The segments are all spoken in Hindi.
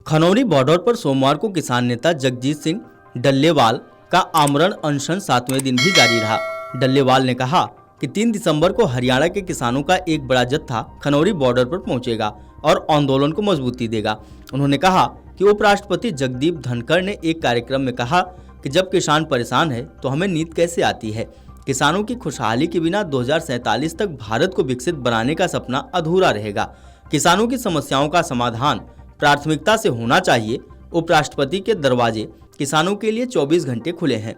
खनौरी बॉर्डर पर सोमवार को किसान नेता जगजीत सिंह डल्लेवाल का आमरण अनशन 7वें दिन भी जारी रहा। डल्लेवाल ने कहा कि 3 दिसंबर को हरियाणा के किसानों का एक बड़ा जत्था खनौरी बॉर्डर पर पहुंचेगा और आंदोलन को मजबूती देगा। उन्होंने कहा कि उपराष्ट्रपति जगदीप धनखड़ ने एक कार्यक्रम में कहा कि जब किसान परेशान है तो हमें नींद कैसे आती है। किसानों की खुशहाली के बिना 2047 तक भारत को विकसित बनाने का सपना अधूरा रहेगा। किसानों की समस्याओं का समाधान प्राथमिकता से होना चाहिए। उपराष्ट्रपति के दरवाजे किसानों के लिए 24 घंटे खुले हैं।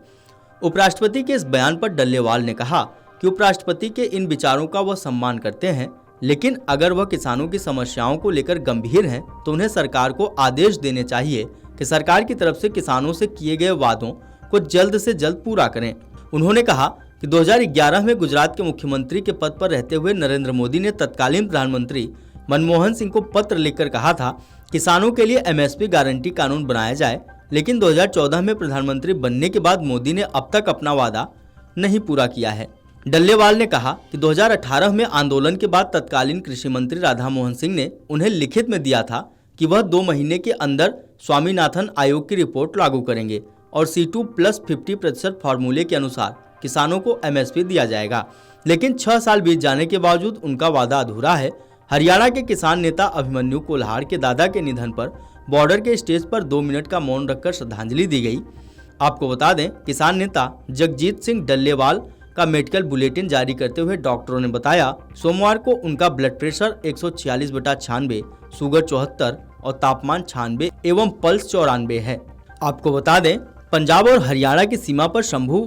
उपराष्ट्रपति के इस बयान पर डल्लेवाल ने कहा कि उपराष्ट्रपति के इन विचारों का वह सम्मान करते हैं, लेकिन अगर वह किसानों की समस्याओं को लेकर गंभीर हैं तो उन्हें सरकार को आदेश देने चाहिए कि सरकार की तरफ से किसानों से किए गए वादों को जल्द से जल्द पूरा करें। उन्होंने कहा कि 2011 में गुजरात के मुख्यमंत्री के पद पर रहते हुए नरेंद्र मोदी ने तत्कालीन प्रधानमंत्री मनमोहन सिंह को पत्र लिखकर कहा था किसानों के लिए MSP गारंटी कानून बनाया जाए, लेकिन 2014 में प्रधानमंत्री बनने के बाद मोदी ने अब तक अपना वादा नहीं पूरा किया है। डल्लेवाल ने कहा कि 2018 में आंदोलन के बाद तत्कालीन कृषि मंत्री राधा मोहन सिंह ने उन्हें लिखित में दिया था कि वह 2 महीने के अंदर स्वामीनाथन आयोग की रिपोर्ट लागू करेंगे और C2+50% फार्मूले के अनुसार किसानों को MSP दिया जाएगा, लेकिन 6 साल बीत जाने के बावजूद उनका वादा अधूरा है। हरियाणा के किसान नेता अभिमन्यु कोल्हाड़ के दादा के निधन पर बॉर्डर के स्टेज पर 2 मिनट का मौन रखकर श्रद्धांजलि दी गई। आपको बता दें, किसान नेता जगजीत सिंह डल्लेवाल का मेडिकल बुलेटिन जारी करते हुए डॉक्टरों ने बताया सोमवार को उनका ब्लड प्रेशर 146/96, शुगर 74 और तापमान 96 एवं पल्स 94 है। आपको बता दें, पंजाब और हरियाणा की सीमा पर शंभू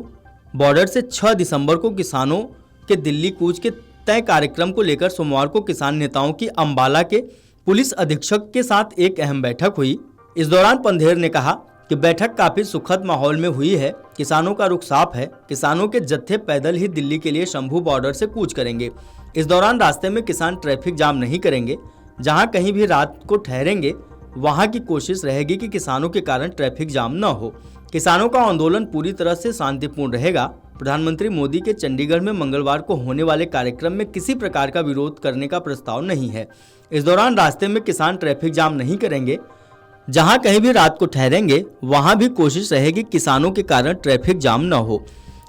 बॉर्डर से 6 दिसंबर को किसानों के दिल्ली कूच के तय कार्यक्रम को लेकर सोमवार को किसान नेताओं की अंबाला के पुलिस अधीक्षक के साथ एक अहम बैठक हुई। इस दौरान पंधेर ने कहा कि बैठक काफी सुखद माहौल में हुई है। किसानों का रुख साफ है। किसानों के जत्थे पैदल ही दिल्ली के लिए शंभू बॉर्डर से कूच करेंगे। इस दौरान रास्ते में किसान ट्रैफिक जाम नहीं करेंगे। जहां कहीं भी रात को ठहरेंगे वहां की कोशिश रहेगी कि किसानों के कारण ट्रैफिक जाम न हो। किसानों का आंदोलन पूरी तरह से शांतिपूर्ण रहेगा। प्रधानमंत्री मोदी के चंडीगढ़ में मंगलवार को होने वाले कार्यक्रम में किसी प्रकार का विरोध करने का प्रस्ताव नहीं है। इस दौरान रास्ते में किसान ट्रैफिक जाम नहीं करेंगे। जहां कहीं भी रात को ठहरेंगे वहां भी कोशिश रहेगी किसानों के कारण ट्रैफिक जाम न हो।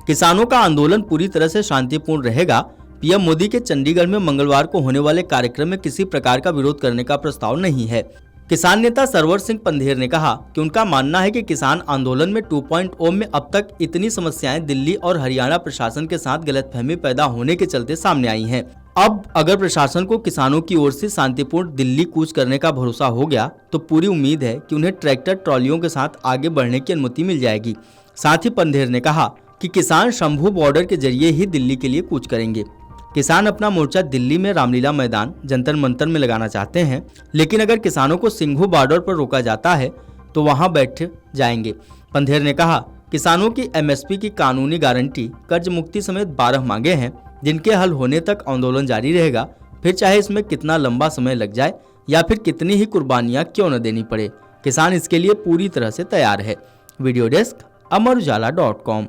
किसानों का आंदोलन पूरी तरह से शांतिपूर्ण रहेगा। पीएम मोदी के चंडीगढ़ में मंगलवार को होने वाले कार्यक्रम में किसी प्रकार का विरोध करने का प्रस्ताव नहीं है। किसान नेता सरवर सिंह पंधेर ने कहा कि उनका मानना है कि किसान आंदोलन में 2.0 में अब तक इतनी समस्याएं दिल्ली और हरियाणा प्रशासन के साथ गलतफहमी पैदा होने के चलते सामने आई हैं। अब अगर प्रशासन को किसानों की ओर से शांतिपूर्ण दिल्ली कूच करने का भरोसा हो गया तो पूरी उम्मीद है कि उन्हें ट्रैक्टर ट्रॉलियों के साथ आगे बढ़ने की अनुमति मिल जाएगी। साथ ही पंधेर ने कहा कि किसान शंभू बॉर्डर के जरिए ही दिल्ली के लिए कूच करेंगे। किसान अपना मोर्चा दिल्ली में रामलीला मैदान, जंतर मंतर में लगाना चाहते हैं, लेकिन अगर किसानों को सिंघू बॉर्डर पर रोका जाता है तो वहां बैठ जाएंगे। पंधेर ने कहा किसानों की MSP की कानूनी गारंटी, कर्ज मुक्ति समेत 12 मांगे हैं जिनके हल होने तक आंदोलन जारी रहेगा, फिर चाहे इसमें कितना लंबा समय लग जाए या फिर कितनी ही कुर्बानियां क्यों न देनी पड़े। किसान इसके लिए पूरी तरह से तैयार है। Video desk amarujala.com।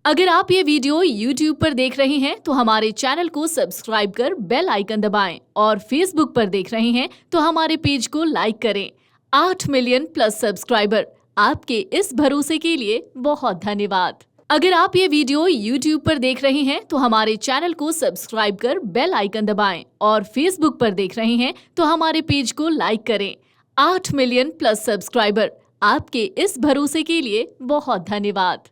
अगर आप ये वीडियो YouTube पर देख रहे हैं तो हमारे चैनल को सब्सक्राइब कर बेल आइकन दबाएं और Facebook पर देख रहे हैं तो हमारे पेज को लाइक करें। 8 मिलियन प्लस सब्सक्राइबर, आपके इस भरोसे के लिए बहुत धन्यवाद। अगर आप ये वीडियो YouTube पर देख रहे हैं तो हमारे चैनल को सब्सक्राइब कर बेल आइकन दबाएं और Facebook पर देख रहे हैं तो हमारे पेज को लाइक करें। 8 मिलियन प्लस सब्सक्राइबर, आपके इस भरोसे के लिए बहुत धन्यवाद।